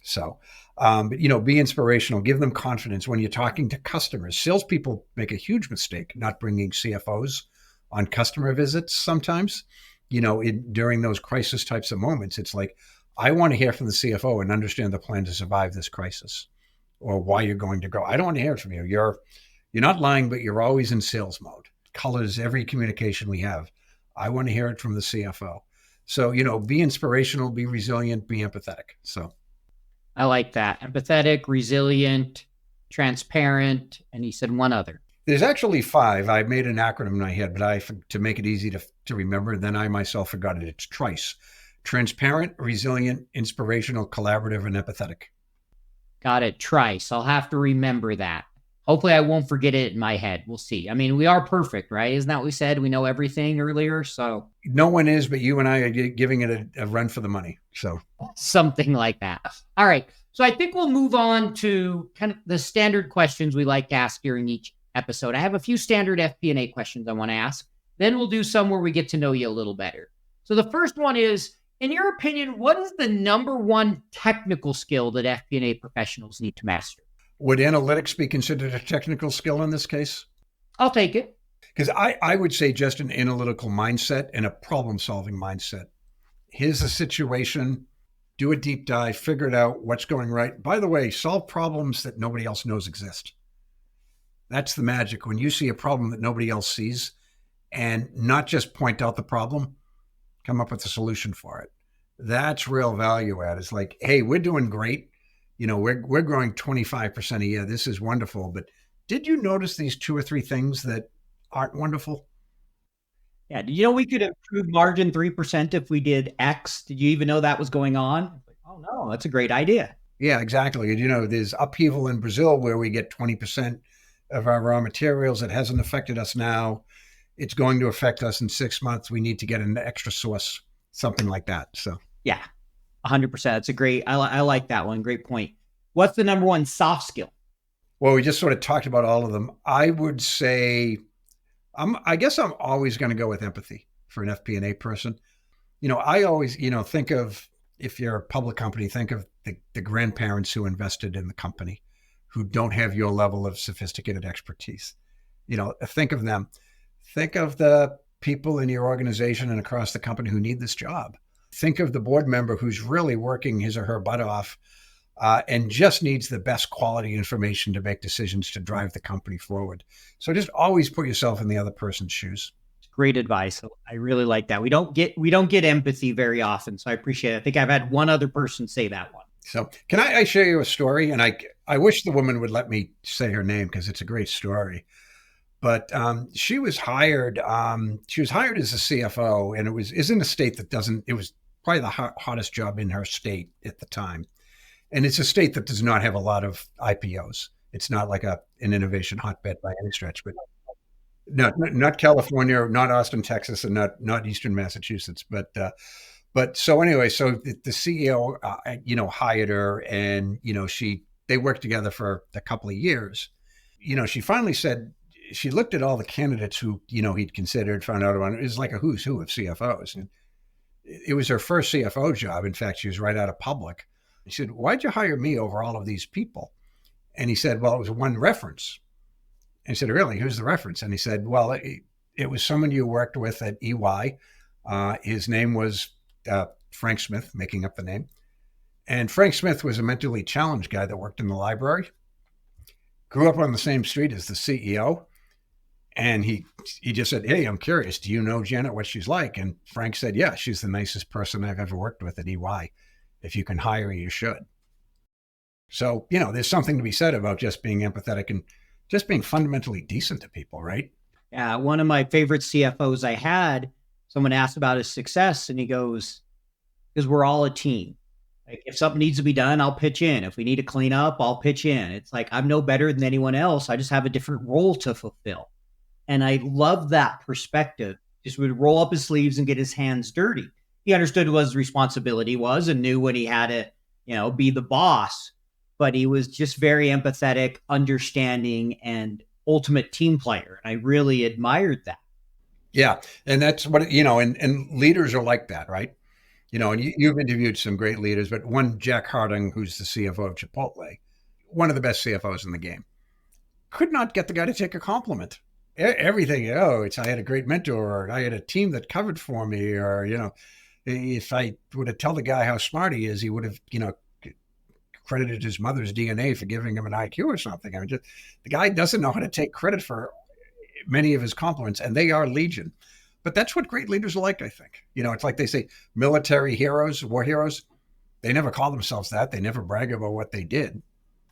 So, be inspirational, give them confidence when you're talking to customers. Salespeople make a huge mistake not bringing CFOs on customer visits sometimes. During those crisis types of moments, it's like, I want to hear from the CFO and understand the plan to survive this crisis, or why you're going to grow. I don't want to hear it from you. You're not lying, but you're always in sales mode. Colors every communication we have. I want to hear it from the CFO. So, be inspirational, be resilient, be empathetic. So I like that. Empathetic, resilient, transparent, and he said one other. There's actually 5. I made an acronym in my head, but to make it easy to remember, then I myself forgot it. It's TRICE. Transparent, resilient, inspirational, collaborative, and empathetic. Got it. TRICE. I'll have to remember that. hopefully I won't forget it in my head. We'll see. I mean, we are perfect, right? Isn't that what we said? We know everything earlier. So No one is, but you and I are giving it a run for the money. So something like that. All right. So I think we'll move on to kind of the standard questions we like to ask during each episode. I have a few standard FP&A questions I want to ask. Then we'll do some where we get to know you a little better. So the first one is, in your opinion, what is the number one technical skill that FP&A professionals need to master? would analytics be considered a technical skill in this case? I'll take it. Because I would say just an analytical mindset and a problem-solving mindset. Here's the situation, do a deep dive, figure it out, what's going right. By the way, solve problems that nobody else knows exist. That's the magic. When you see a problem that nobody else sees, and not just point out the problem, come up with a solution for it. That's real value add. It's like, hey, we're doing great. We're growing 25% a year. This is wonderful. But did you notice these 2 or 3 things that aren't wonderful? Yeah. Did you know we could improve margin 3% if we did X? Did you even know that was going on? Oh, no, that's a great idea. Yeah, exactly. There's upheaval in Brazil where we get 20% of our raw materials. It hasn't affected us now. It's going to affect us in 6 months. We need to get an extra source, something like that. So yeah, 100%. That's a great, I like that one. Great point. What's the number one soft skill? Well, we just sort of talked about all of them. I would say, I guess I'm always going to go with empathy for an FP&A person. I always, think of, if you're a public company, think of the grandparents who invested in the company, who don't have your level of sophisticated expertise. Think of them. Think of the people in your organization and across the company who need this job. Think of the board member who's really working his or her butt off and just needs the best quality information to make decisions to drive the company forward. So just always put yourself in the other person's shoes. Great advice. I really like that. We don't get empathy very often, so I appreciate it. I think I've had one other person say that one. So can I share you a story? And I wish the woman would let me say her name because it's a great story. But she was hired. She was hired as a CFO, and is in a state that doesn't. It was probably the hottest job in her state at the time, and it's a state that does not have a lot of IPOs. It's not like an innovation hotbed by any stretch, but not California, not Austin, Texas, and not Eastern Massachusetts. But so anyway, so the CEO, hired her, and they worked together for a couple of years. She finally said. She looked at all the candidates who, he'd considered, found out about it. It was like a who's who of CFOs. And it was her first CFO job. In fact, she was right out of public. She said, why'd you hire me over all of these people? And he said, well, it was one reference. And he said, really? Who's the reference? And he said, well, it was someone you worked with at EY. His name was Frank Smith, making up the name. And Frank Smith was a mentally challenged guy that worked in the library, grew up on the same street as the CEO. And he just said, hey, I'm curious, do you know Janet, what she's like? And Frank said, yeah, she's the nicest person I've ever worked with at EY. If you can hire her, you should. So, there's something to be said about just being empathetic and just being fundamentally decent to people, right? Yeah. One of my favorite CFOs I had, someone asked about his success and he goes, because we're all a team. Like if something needs to be done, I'll pitch in. If we need to clean up, I'll pitch in. It's like, I'm no better than anyone else. I just have a different role to fulfill. And I love that perspective. Just would roll up his sleeves and get his hands dirty. He understood what his responsibility was and knew when he had to, be the boss. But he was just very empathetic, understanding, and ultimate team player. And I really admired that. Yeah. And that's what, and leaders are like that, right? And you've interviewed some great leaders, but one, Jack Harding, who's the CFO of Chipotle, one of the best CFOs in the game, could not get the guy to take a compliment. Everything, I had a great mentor, or I had a team that covered for me, or, if I would have told the guy how smart he is, he would have, credited his mother's DNA for giving him an IQ or something. I mean, the guy doesn't know how to take credit for many of his compliments, and they are legion. But that's what great leaders are like, I think. It's like they say military heroes, war heroes, they never call themselves that. They never brag about what they did.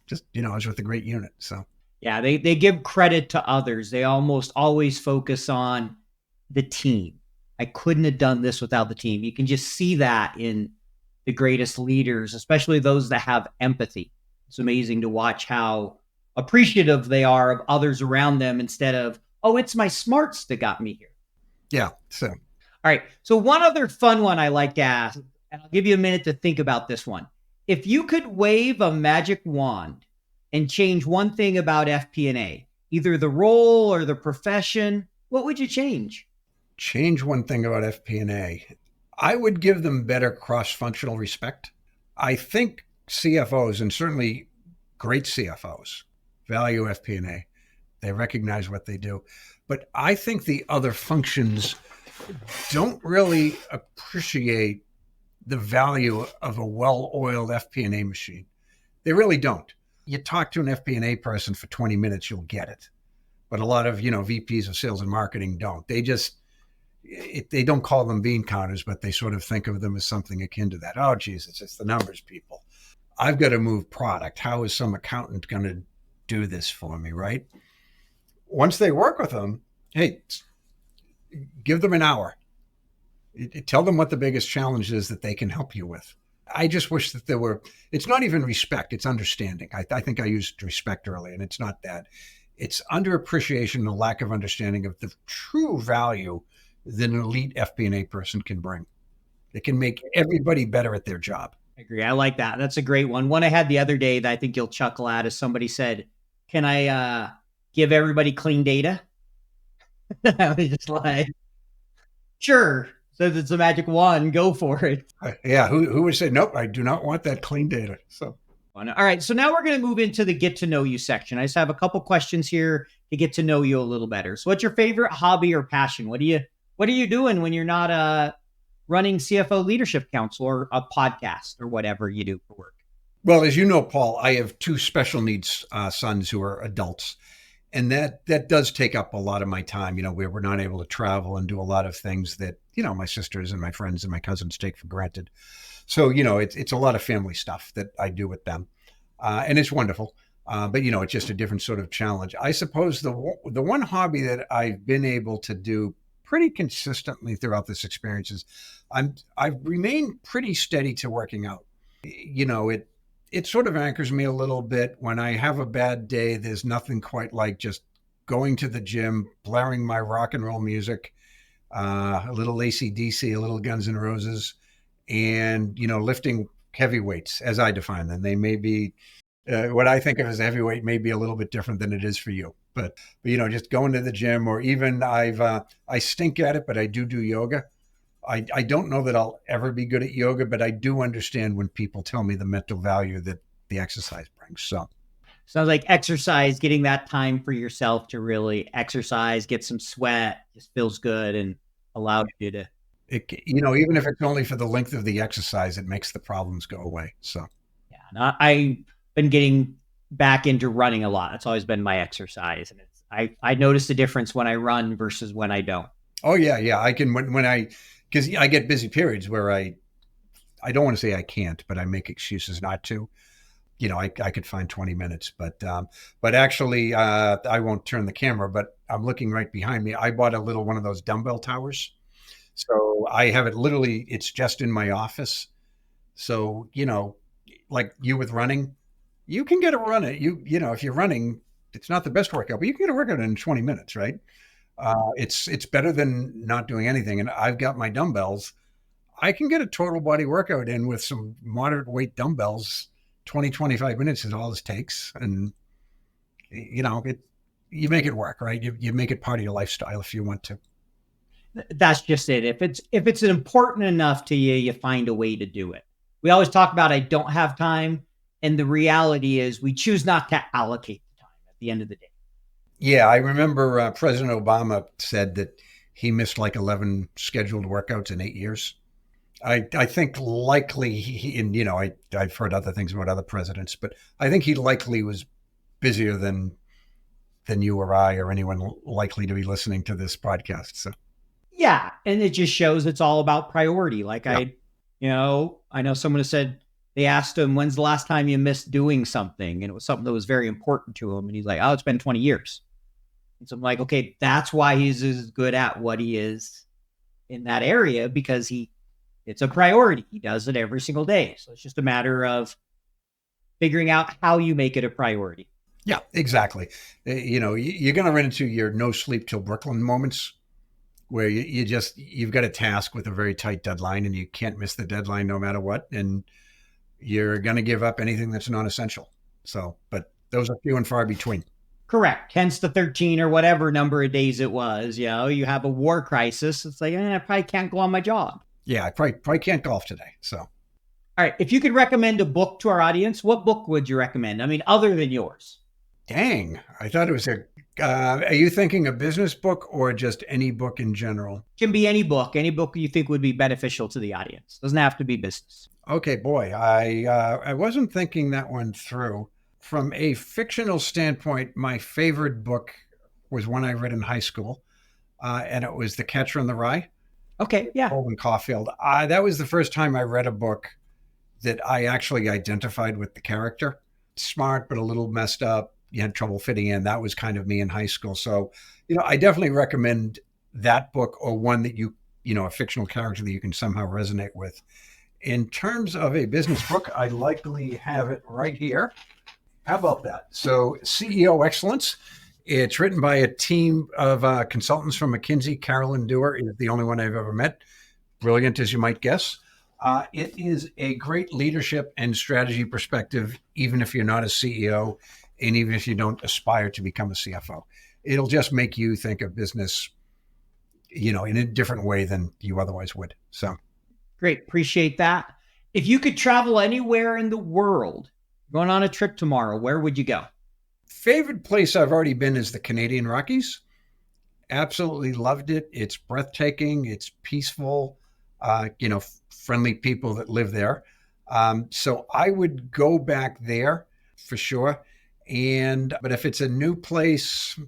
Just, as with a great unit. So. Yeah, they give credit to others. They almost always focus on the team. I couldn't have done this without the team. You can just see that in the greatest leaders, especially those that have empathy. It's amazing to watch how appreciative they are of others around them instead of, oh, it's my smarts that got me here. Yeah. So, all right. So one other fun one I like to ask, and I'll give you a minute to think about this one. If you could wave a magic wand and change one thing about FP&A, either the role or the profession, what would you change? change one thing about FP&A. I would give them better cross-functional respect. I think CFOs, and certainly great CFOs, value FP&A. They recognize what they do. But I think the other functions don't really appreciate the value of a well-oiled FP&A machine. They really don't. You talk to an FP&A person for 20 minutes, you'll get it. But a lot of, VPs of sales and marketing don't. They don't call them bean counters, but they sort of think of them as something akin to that. Oh, geez, it's just the numbers people. I've got to move product. How is some accountant going to do this for me, right? Once they work with them, hey, give them an hour. Tell them what the biggest challenge is that they can help you with. I just wish that it's not even respect, it's understanding. I think I used respect earlier, and it's not that. It's underappreciation and a lack of understanding of the true value that an elite FP&A person can bring. It can make everybody better at their job. I agree. I like that. That's a great one. One I had the other day that I think you'll chuckle at is somebody said, can I give everybody clean data? I was just like, sure. So if it's a magic wand, go for it. Yeah. Who would say, nope, I do not want that clean data. So. All right. So now we're going to move into the get to know you section. I just have a couple questions here to get to know you a little better. So what's your favorite hobby or passion? What are you doing when you're not running CFO Leadership Council or a podcast or whatever you do for work? Well, as you know, Paul, I have two special needs sons who are adults. And that does take up a lot of my time, where we're not able to travel and do a lot of things that, my sisters and my friends and my cousins take for granted. So, it's a lot of family stuff that I do with them. And it's wonderful. But, it's just a different sort of challenge. I suppose the one hobby that I've been able to do pretty consistently throughout this experience is I've remained pretty steady to working out. It sort of anchors me a little bit. When I have a bad day, there's nothing quite like just going to the gym, blaring my rock and roll music, a little AC/DC, a little Guns N' Roses, and, lifting heavy weights as I define them. They may be, what I think of as a heavyweight may be a little bit different than it is for you. But just going to the gym, or even I stink at it, but I do yoga. I don't know that I'll ever be good at yoga, but I do understand when people tell me the mental value that the exercise brings. So sounds like exercise, getting that time for yourself to really exercise, get some sweat, just feels good and allows you to. Even if it's only for the length of the exercise, it makes the problems go away. So yeah, I've been getting back into running a lot. That's always been my exercise, and I notice the difference when I run versus when I don't. Oh yeah, I can because I get busy periods where I don't want to say I can't, but I make excuses not to. I could find 20 minutes, but actually I won't turn the camera, but I'm looking right behind me. I bought a little one of those dumbbell towers. So I have it literally, it's just in my office. So, like you with running, you can get a run at if you're running, it's not the best workout, but you can get a workout in 20 minutes, right? It's better than not doing anything. And I've got my dumbbells. I can get a total body workout in with some moderate weight dumbbells. 20-25 minutes is all this takes. And, you make it work, right? You make it part of your lifestyle if you want to. That's just it. If it's important enough to you, you find a way to do it. We always talk about, I don't have time. And the reality is we choose not to allocate the time at the end of the day. Yeah, I remember President Obama said that he missed like 11 scheduled workouts in 8 years. I think likely I've heard other things about other presidents, but I think he likely was busier than you or I or anyone likely to be listening to this podcast. So yeah, and it just shows it's all about priority. Like yeah. I know someone has said, they asked him, when's the last time you missed doing something? And it was something that was very important to him. And he's like, oh, it's been 20 years. And so I'm like, okay, that's why he's as good at what he is in that area, because it's a priority. He does it every single day. So it's just a matter of figuring out how you make it a priority. Yeah, exactly. You're going to run into your no sleep till Brooklyn moments where you've got a task with a very tight deadline and you can't miss the deadline no matter what. And you're going to give up anything that's non-essential. So, but those are few and far between. Correct. Hence the 13 or whatever number of days it was. You have a war crisis. It's like, I probably can't go on my job. Yeah, I probably can't golf today. So, all right. If you could recommend a book to our audience, what book would you recommend? I mean, other than yours. Dang, I thought it was are you thinking a business book or just any book in general? Can be any book you think would be beneficial to the audience. Doesn't have to be business. Okay, boy, I wasn't thinking that one through. From a fictional standpoint, my favorite book was one I read in high school, and it was The Catcher in the Rye. Okay, yeah. Holden Caulfield. That was the first time I read a book that I actually identified with the character. Smart, but a little messed up. You had trouble fitting in. That was kind of me in high school. So, I definitely recommend that book or one that a fictional character that you can somehow resonate with. In terms of a business book, I likely have it right here. How about that? So CEO Excellence. It's written by a team of consultants from McKinsey. Carolyn Dewar is the only one I've ever met. Brilliant, as you might guess. It is a great leadership and strategy perspective, even if you're not a CEO and even if you don't aspire to become a CFO. It'll just make you think of business, in a different way than you otherwise would. So great. Appreciate that. If you could travel anywhere in the world, going on a trip tomorrow, where would you go? Favorite place I've already been is the Canadian Rockies. Absolutely loved it. It's breathtaking. It's peaceful. Friendly people that live there. So I would go back there for sure. But if it's a new place,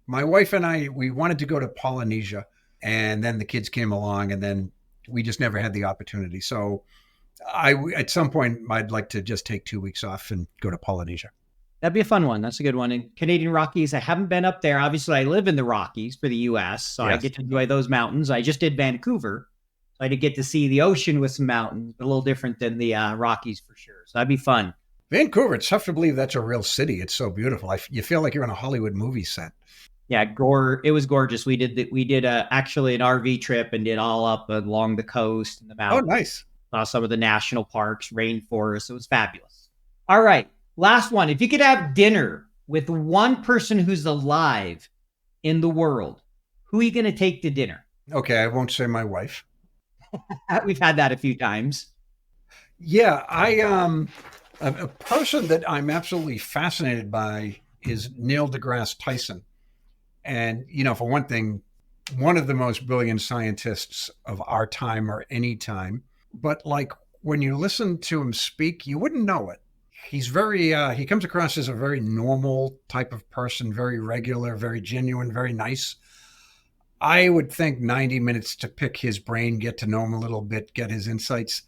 my wife and I, we wanted to go to Polynesia, and then the kids came along, and then we just never had the opportunity. So at some point, I'd like to just take 2 weeks off and go to Polynesia. That'd be a fun one. That's a good one. In Canadian Rockies, I haven't been up there. Obviously, I live in the Rockies for the U.S., so yes. I get to enjoy those mountains. I just did Vancouver, so I did get to see the ocean with some mountains, but a little different than the Rockies for sure. So that'd be fun. Vancouver, it's tough to believe that's a real city. It's so beautiful. You feel like you're on a Hollywood movie set. Yeah, it was gorgeous. We did actually an RV trip and did all up along the coast and the mountains. Oh, nice. Saw some of the national parks, rainforests. It was fabulous. All right, last one. If you could have dinner with one person who's alive in the world, who are you going to take to dinner? Okay, I won't say my wife. We've had that a few times. Yeah, a person that I'm absolutely fascinated by is Neil deGrasse Tyson. And, for one thing, one of the most brilliant scientists of our time or any time. But when you listen to him speak, you wouldn't know it. He's he comes across as a very normal type of person, very regular, very genuine, very nice. I would think 90 minutes to pick his brain, get to know him a little bit, get his insights.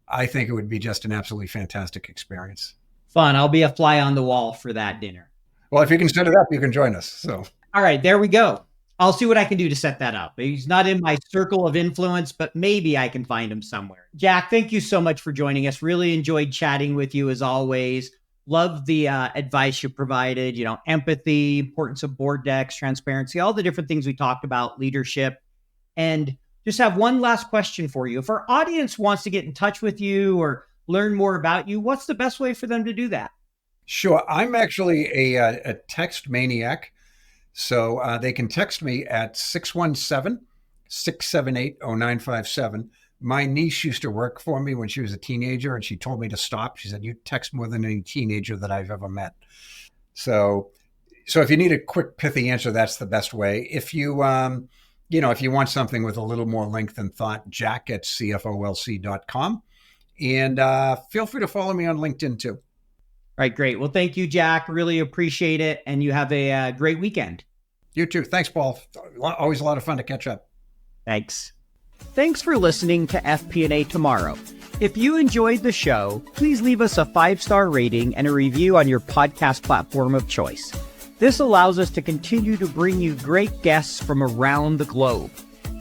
I think it would be just an absolutely fantastic experience. Fun. I'll be a fly on the wall for that dinner. Well, if you can set it up, you can join us. So, all right, there we go. I'll see what I can do to set that up. He's not in my circle of influence, but maybe I can find him somewhere. Jack, thank you so much for joining us. Really enjoyed chatting with you as always. Love the advice you provided, empathy, importance of board decks, transparency, all the different things we talked about, leadership. And just have one last question for you. If our audience wants to get in touch with you or learn more about you, what's the best way for them to do that? Sure. I'm actually a text maniac. So they can text me at 617-678-0957. My niece used to work for me when she was a teenager, and she told me to stop. She said, "You text more than any teenager that I've ever met." So if you need a quick, pithy answer, that's the best way. If you, if you want something with a little more length and thought, jack@cfolc.com. And feel free to follow me on LinkedIn too. All right, great. Well, thank you, Jack. Really appreciate it. And you have a great weekend. You too. Thanks, Paul. Always a lot of fun to catch up. Thanks. Thanks for listening to FP&A Tomorrow. If you enjoyed the show, please leave us a 5-star rating and a review on your podcast platform of choice. This allows us to continue to bring you great guests from around the globe.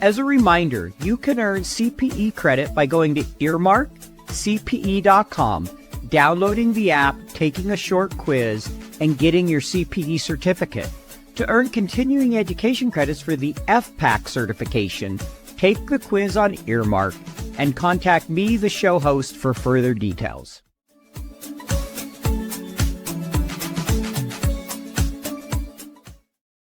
As a reminder, you can earn CPE credit by going to earmarkcpe.com, downloading the app, taking a short quiz, and getting your CPE certificate. To earn continuing education credits for the FPAC certification, take the quiz on Earmark and contact me, the show host, for further details.